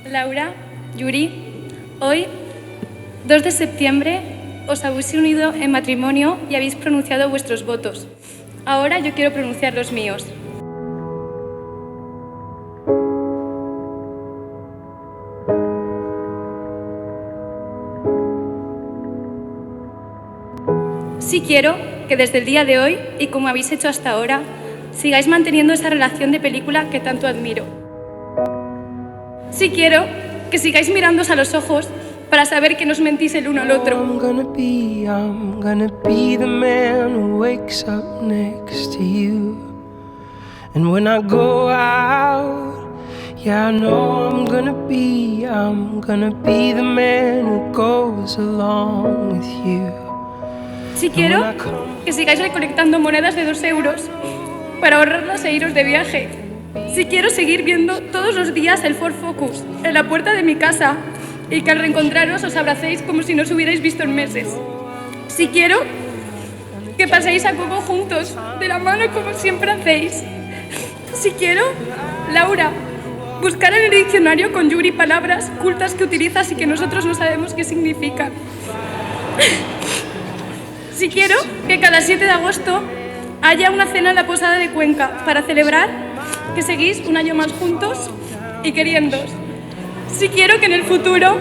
Laura, Yuri, hoy, 2 de septiembre, os habéis unido en matrimonio y habéis pronunciado vuestros votos. Ahora yo quiero pronunciar los míos. Sí quiero que desde el día de hoy, y como habéis hecho hasta ahora, sigáis manteniendo esa relación de película que tanto admiro. Sí quiero que sigáis mirándoos a los ojos para saber que no os mentís el uno al otro. I'm gonna be the man who wakes up next to you. And when I go out, yeah, I know I'm gonna be the man who goes along with you. Sí quiero que sigáis recolectando monedas de 2 euros para ahorrarlas e iros de viaje. Sí quiero seguir viendo todos los días el Ford Focus en la puerta de mi casa y que al reencontraros os abracéis como si no os hubierais visto en meses. Sí quiero que paséis a Coco juntos, de la mano como siempre hacéis. Sí quiero, Laura, buscar en el diccionario con Yuri palabras cultas que utilizas y que nosotros no sabemos qué significan. Sí quiero que cada 7 de agosto haya una cena en la Posada de Cuenca para celebrar que seguís un año más juntos y queriéndoos. Sí quiero que en el futuro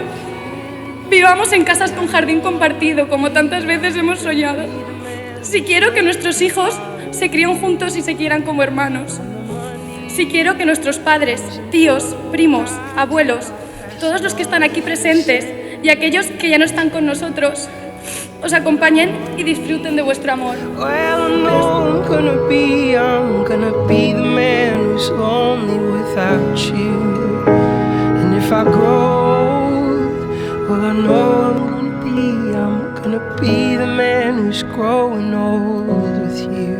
vivamos en casas con jardín compartido, como tantas veces hemos soñado. Sí quiero que nuestros hijos se críen juntos y se quieran como hermanos. Sí quiero que nuestros padres, tíos, primos, abuelos, todos los que están aquí presentes y aquellos que ya no están con nosotros, os acompañen y disfruten de vuestro amor. Well, I know I'm gonna be the man who's lonely without you. And if I grow old, well, I know I'm gonna be the man who's growing old with you.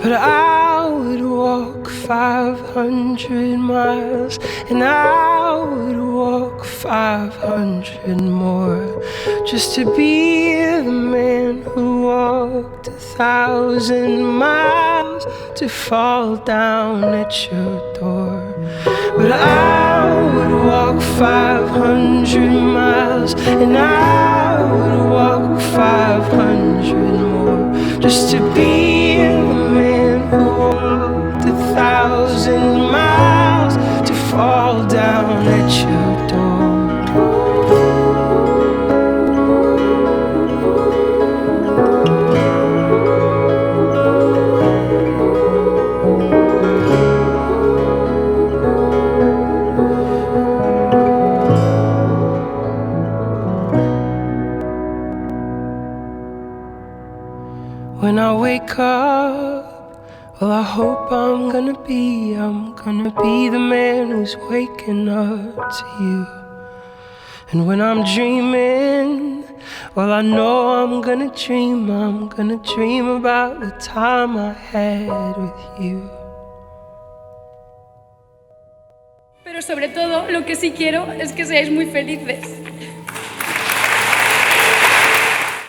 But I would walk 500 miles, and I would walk 500 more, just to be the man who walked 1,000 miles to fall down at your door. But I would walk 500 miles, and I would walk 500 more, just to be the man who walked 1,000 miles to fall down at your door. When I wake up, well, I hope I'm gonna be the man who's waking up to you. And when I'm dreaming, well, I know I'm gonna dream about the time I had with you. Pero sobre todo, lo que sí quiero es que seáis muy felices.